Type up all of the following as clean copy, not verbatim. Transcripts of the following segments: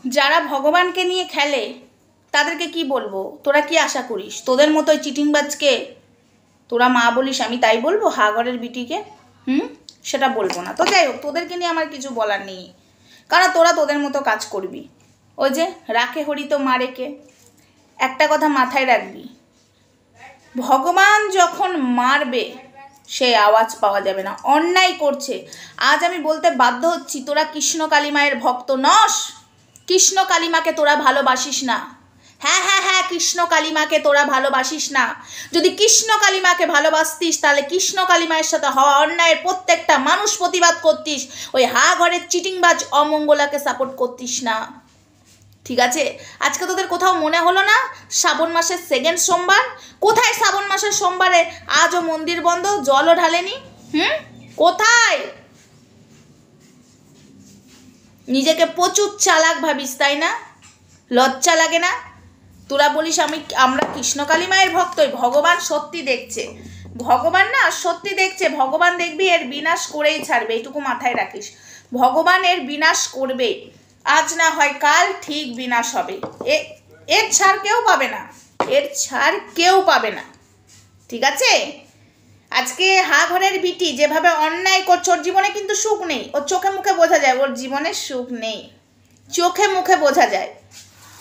যারা ভগবানকে নিয়ে খেলে তাদেরকে কি বলবো? তোরা কি আশা করিস তোদের মতো চিটিংবাজকে তোরা মা বলিস? আমি তাই বলবো হাগরের বিটিকে? সেটা বলবো না। তো যাই হোক, তোদেরকে নিয়ে আমার কিছু বলার নেই, কারণ তোরা তোদের মতো কাজ করবি। ওই যে রাখে হরি তো মারেকে, একটা কথা মাথায় রাখবি, ভগবান যখন মারবে সে আওয়াজ পাওয়া যাবে না। অন্যায় করছে, আজ আমি বলতে বাধ্য হচ্ছি, তোরা কৃষ্ণ কালী মায়ের ভক্ত নস। কৃষ্ণ কালীমাকে তোরা ভালোবাসিস না। হ্যাঁ হ্যাঁ হ্যাঁ, কৃষ্ণ কালীমাকে তোরা ভালোবাসিস না। যদি কৃষ্ণ কালীমাকে ভালোবাসতিস তাহলে কৃষ্ণ কালীমায়ের সাথে হওয়া অন্যায়ের প্রত্যেকটা মানুষ প্রতিবাদ করতিস, ওই হা ঘরের চিটিংবাজ অমঙ্গলাকে সাপোর্ট করতিস না। ঠিক আছে? আজকে তোদের কোথাও মনে হলো না শ্রাবণ মাসের সেকেন্ড সোমবার? কোথায় শ্রাবণ মাসের সোমবারে আজও মন্দির বন্ধ, জলও ঢালেনি? কোথায়? নিজেকে প্রচুর চালাক ভাবিস, তাই না? লজ্জা লাগে না? তোরা বলিস আমরা কৃষ্ণকালী মায়ের ভক্তই। ভগবান সত্যি দেখছে, ভগবান না সত্যি দেখছে। ভগবান দেখবি এর বিনাশ করেই ছাড়বে, এইটুকু মাথায় রাখিস। ভগবান এর বিনাশ করবে, আজ না হয় কাল ঠিক বিনাশ হবে। এর ছাড় কেউ পাবে না, এর ছাড় কেউ পাবে না। ঠিক আছে? আজকে হা ঘরের বিটি যেভাবে অন্যায় করছে, ওর জীবনে কিন্তু সুখ নেই। ওর চোখে মুখে বোঝা যায় ওর জীবনে সুখ নেই, চোখে মুখে বোঝা যায়।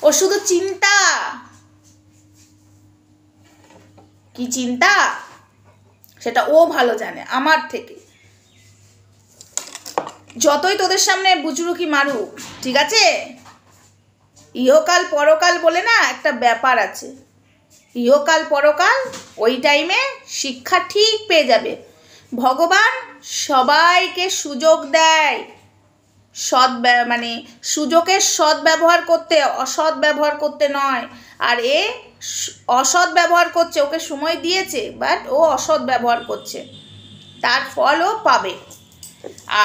ও শুধু চিন্তা, কি চিন্তা সেটা ও ভালো জানে আমার থেকে। যতই তোদের সামনে বুজরুকি মারুক, ঠিক আছে, ইহকাল পরকাল বলে না একটা ব্যাপার আছে। ইহকাল পরকাল ওই টাইমে শিক্ষা ঠিক পেয়ে যাবে। ভগবান সবাইকে সুযোগ দেয়, মানে সুযোগের সৎ ব্যবহার করতে, অসৎ ব্যবহার করতে নয়। আর এ অসৎ ব্যবহার করছে, ওকে সময় দিয়েছে বাট ও অসৎ ব্যবহার করছে, তার ফলও পাবে।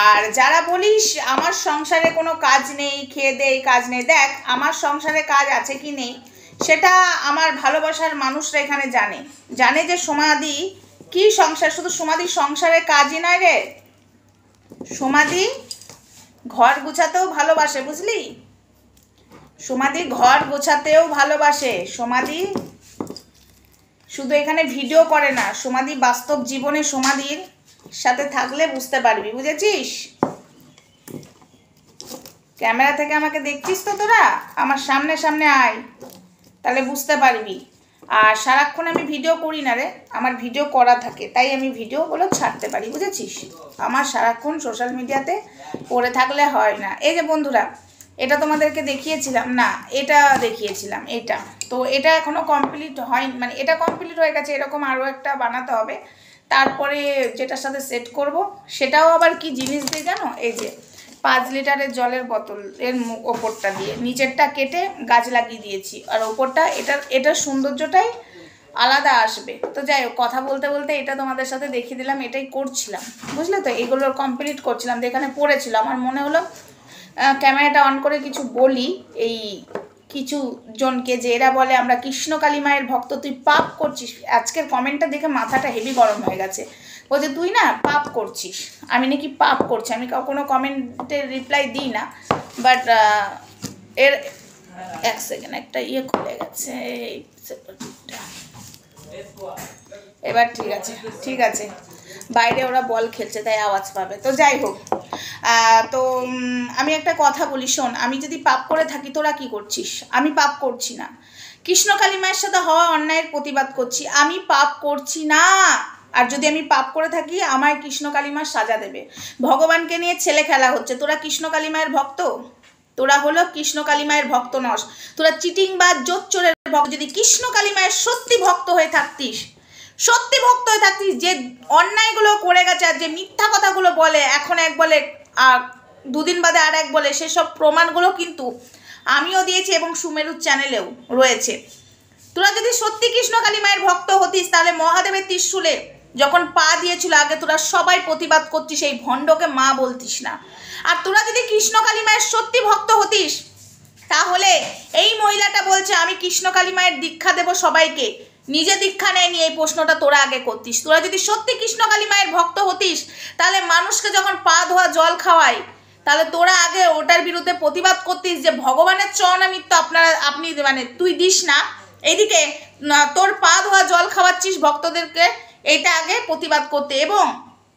আর যারা বলিস আমার সংসারে কোনো কাজ নেই, খেয়ে দেই কাজ নেই, দেখ আমার সংসারে কাজ আছে কি নেই সেটা আমার ভালোবাসার মানুষরা এখানে জানে যে সমাধি কি সংসার। শুধু সমাধি সংসারে কাজই নয় রে, সমাধি ঘর গোছাতেও ভালোবাসে, বুঝলি? সমাধি ঘর গোছাতেও ভালোবাসে। সমাধি শুধু এখানে ভিডিও করে না, সমাধি বাস্তব জীবনে সমাধির সাথে থাকলে বুঝতে পারবি, বুঝেছিস? ক্যামেরা থেকে আমাকে দেখছিস তো তোরা? আমার সামনে সামনে আয়, তাহলে বুঝতে পারবি। আর সারাক্ষণ আমি ভিডিও করি না রে, আমার ভিডিও করা থাকে, তাই আমি ভিডিওগুলো ছাড়তে পারি, বুঝেছিস? আমার সারাক্ষণ সোশ্যাল মিডিয়াতে পড়ে থাকলে হয় না। এই যে বন্ধুরা, এটা তোমাদেরকে দেখিয়েছিলাম না, এটা দেখিয়েছিলাম, এটা তো এটা এখনও কমপ্লিট হয়নি, মানে এটা কমপ্লিট হয়ে গেছে, এরকম আরও একটা বানাতে হবে। তারপরে যেটার সাথে সেট করব সেটাও আবার কি জিনিস দিয়ে জানো? এই যে 5 লিটারের জলের বোতল এর ওপরটা দিয়ে নিচেরটা কেটে গাছ লাগিয়ে দিয়েছি, আর ওপরটা এটার সৌন্দর্যটাই আলাদা আসবে। তো যাই হোক, কথা বলতে বলতে এটা তোমাদের সাথে দেখিয়ে দিলাম, এটাই করছিলাম, বুঝলে তো? এগুলো কমপ্লিট করছিলাম, তো এখানে পড়েছিল, আমার মনে হলো ক্যামেরাটা অন করে কিছু বলি এই কিছু জনকে, যে এরা বলে আমরা কৃষ্ণকালী মায়ের ভক্ত, তুই পাপ করছিস। আজকের কমেন্টটা দেখে মাথাটা হেভি গরম হয়ে গেছে। বলছে তুই না পাপ করছিস, আমি নাকি পাপ করছি। আমি কোনো কমেন্টের রিপ্লাই দিই না, বাট এর এক সেকেন্ড একটা খুলে গেছে, এবার ঠিক আছে, ঠিক আছে, বাইরে ওরা বল খেলছে তাই আওয়াজ পাবে। তো যাই হোক, তো আমি একটা কথা বলি, শোন, আমি যদি পাপ করে থাকি তোরা কি করছিস? আমি পাপ করছি না, কৃষ্ণকালী মায়ের সাথে হওয়া অন্যায়ের প্রতিবাদ করছি, আমি পাপ করছি না। আর যদি আমি পাপ করে থাকি আমায় কৃষ্ণকালী মা সাজা দেবে। ভগবানকে নিয়ে ছেলে খেলা হচ্ছে, তোরা কৃষ্ণকালী মায়ের ভক্ত? তোরা হলো কৃষ্ণকালী মায়ের ভক্ত নস, তোরা চিটিং বা জোচ্চোরের ভক্ত। যদি কৃষ্ণকালী মায়ের সত্যি ভক্ত হয়ে থাকতিস, সত্যি ভক্ত হয়ে থাকতিস, যে অন্যায়গুলো করে গেছে আর যে মিথ্যা কথাগুলো বলে, এখন এক বলে আর দুদিন বাদে আর এক বলে, সেসব প্রমাণগুলো কিন্তু আমিও দিয়েছি এবং সুমেরুর চ্যানেলেও রয়েছে। তোরা যদি সত্যি কৃষ্ণকালী মায়ের ভক্ত হতিস তাহলে মহাদেবের ত্রিশূলে যখন পা দিয়েছিল আগে তোরা সবাই প্রতিবাদ করতিস, এই ভণ্ডকে মা বলতিস না। আর তোরা যদি কৃষ্ণকালী মায়ের সত্যি ভক্ত হতিস তাহলে এই মহিলাটা বলছে আমি কৃষ্ণকালী মায়ের দীক্ষা দেব সবাইকে, নিজে দীক্ষা নেয়নি, এই প্রশ্নটা তোরা আগে করতিস। তোরা যদি সত্যি কৃষ্ণকালী মায়ের ভক্ত হতিস তাহলে মানুষকে যখন পা ধোয়া জল খাওয়ায় তাহলে তোরা আগে ওটার বিরুদ্ধে প্রতিবাদ করতিস যে ভগবানের চরণামৃত্য আপনি মানে তুই দিস না, এইদিকে তোর পা ধোয়া জল খাওয়াচ্ছিস ভক্তদেরকে, এইটা আগে প্রতিবাদ করতে। এবং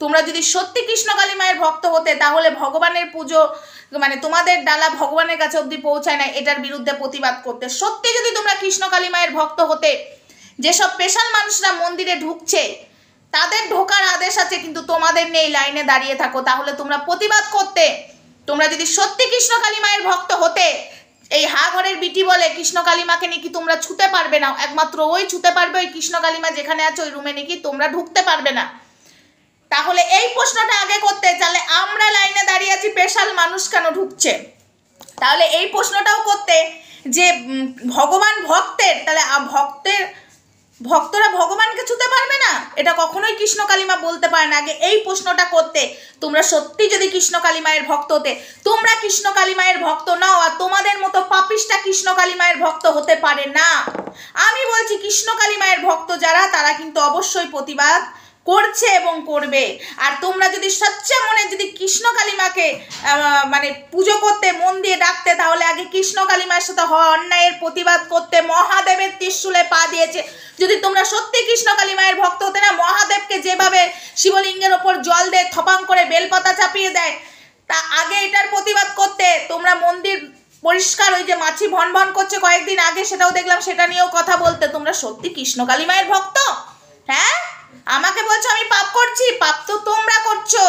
তোমরা যদি সত্যি কৃষ্ণকালী মায়ের ভক্ত হতে তাহলে ভগবানের পুজো মানে তোমাদের ডালা ভগবানের কাছে অবধি পৌঁছায় না, এটার বিরুদ্ধে প্রতিবাদ করতে। সত্যি যদি তোমরা কৃষ্ণকালী মায়ের ভক্ত হতে, যেসব স্পেশাল মানুষরা মন্দিরে ঢুকছে তাদের ঢোকার আদেশ আছে কিন্তু তোমাদের নেই, লাইনে দাঁড়িয়ে থাকো, তাহলে তোমরা প্রতিবাদ করতে। তোমরা যদি সত্যি কৃষ্ণকালী মায়ের ভক্ত হতে, এই হা ঘরের বিটি বলে কৃষ্ণকালী মাকে নাকি তোমরা ছুতে পারবে না, একমাত্র ওই ছুতে পারবে, ওই কৃষ্ণকালী মা যেখানে আছে ওই রুমে নাকি তোমরা ঢুকতে পারবে না, তাহলে এই প্রশ্নটা আগে করতে। তাহলে আমরা লাইনে দাঁড়িয়ে আছি, স্পেশাল মানুষ কেন ঢুকছে? তাহলে এই প্রশ্নটাও করতে যে ভগবান ভক্তের, তাহলে ভক্তরা ভগবানকে ছুতে পারবে না, এটা কখনোই কৃষ্ণকালী মা বলতে পারে না। আগে এই প্রশ্নটা করতে। তোমরা সত্যি যদি কৃষ্ণকালী মায়ের ভক্ত হতে, তোমরা কৃষ্ণকালী মায়ের ভক্ত নাও, আর তোমাদের মতো পাপিষ্টা কৃষ্ণকালী মায়ের ভক্ত হতে পারে না। আমি বলছি কৃষ্ণকালী মায়ের ভক্ত যারা, তারা কিন্তু অবশ্যই প্রতিবাদ করছে এবং করবে। আর তোমরা যদি সচ্চা মনে যদি কৃষ্ণকালী মাকে মানে পুজো করতে, মন দিয়ে ডাকতে, তাহলে আগে কৃষ্ণকালী মায়ের সাথে হওয়া অন্যায়ের প্রতিবাদ করতে। মহাদেবের ত্রিশূলে পা দিয়েছে, যদি তোমরা সত্যি কৃষ্ণকালী মায়ের ভক্ত হতে না, মহাদেবকে যেভাবে শিবলিঙ্গের ওপর জল দেয়, থপাং করে বেলপাতা চাপিয়ে দেয়, তা আগে এটার প্রতিবাদ করতে। তোমরা মন্দির পরিষ্কার, ওই যে মাছি ভন ভন করছে কয়েকদিন আগে, সেটাও দেখলাম, সেটা নিয়েও কথা বলতে। তোমরা সত্যি কৃষ্ণকালী মায়ের ভক্ত? হ্যাঁ, আমাকে বলছো আমি পাপ করছি? পাপ তো তোমরা করছো,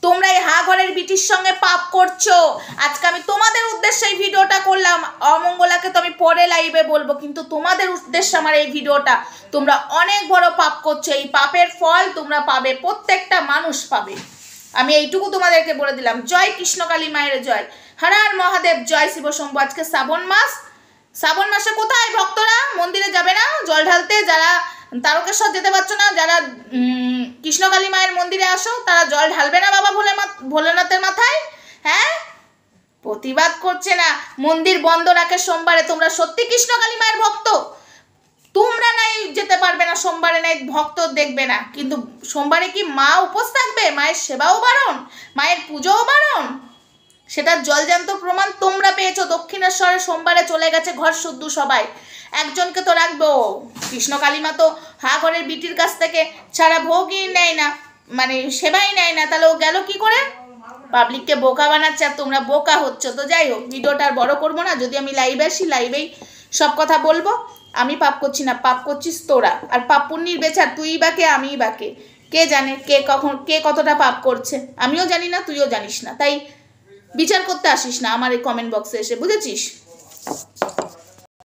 তোমরা এই হা ঘরের বিটির সঙ্গে পাপ করছো। আজকে আমি তোমাদের উদ্দেশ্যে এই ভিডিওটা করলাম, অমঙ্গলাকে তো আমি পরে লাইভে বলবো, কিন্তু তোমাদের উদ্দেশ্যে আমার এই ভিডিওটা। তোমরা অনেক বড় পাপ করছো, এই পাপের ফল তোমরা পাবে, প্রত্যেকটা মানুষ পাবে। আমি এইটুকু তোমাদেরকে বলে দিলাম। জয় কৃষ্ণকালী মায়ের জয়, হর হর মহাদেব, জয় শিব শম্ভু। আজকে শ্রাবণ মাস, শ্রাবণ মাসে কোথায় ভক্তরা মন্দিরে যাবে না জল ঢালতে? যারা তারকেশ্বর যেতে পারছো না, যারা কৃষ্ণকালী মায়ের মন্দিরে আসো, তারা জল ঢালবে না বাবা ভোলেনাথের মাথায়? হ্যাঁ, প্রতিবাদ করছে না, মন্দির বন্ধ রাখে সোমবারে। তোমরা সত্যি কৃষ্ণকালী মায়ের ভক্ত? তোমরা নাই যেতে পারবে না সোমবারে, নাই ভক্ত দেখবে না, কিন্তু সোমবারে কি মা উপোস থাকবে? মায়ের সেবাও বারণ, মায়ের পুজোও বারণ, সেটার জলজান্ত প্রমাণ তোমরা পেয়েছো। দক্ষিণেশ্বরে সোমবারে চলে গেছে ঘর শুদ্ধ সবাই, একজনকে তো রাখবো। কৃষ্ণকালী মা তো হা ঘরের বিটির কাছ থেকে ছাড়া ভোগই নেয় না, মানে সেবাই নেয় না, তাহলে ও গেল কি করে? পাবলিককে বোকা বানাচ্ছে, আর তোমরা বোকা হচ্ছ। তো যাই হোক, ভিডিওটা আর বড় করবো না। যদি আমি লাইভে আসি, লাইভেই সব কথা বলবো। আমি পাপ করছি না, পাপ করছিস তোরা। আর পাপ পুণ্যির বেচার তুই বা কে, আমিই বা কে? কে জানে কে কতটা পাপ করছে? আমিও জানি না, তুইও জানিস না। তাই বিচার করতে আসিস না আমার এই কমেন্ট বক্সে এসে, বুঝেছিস?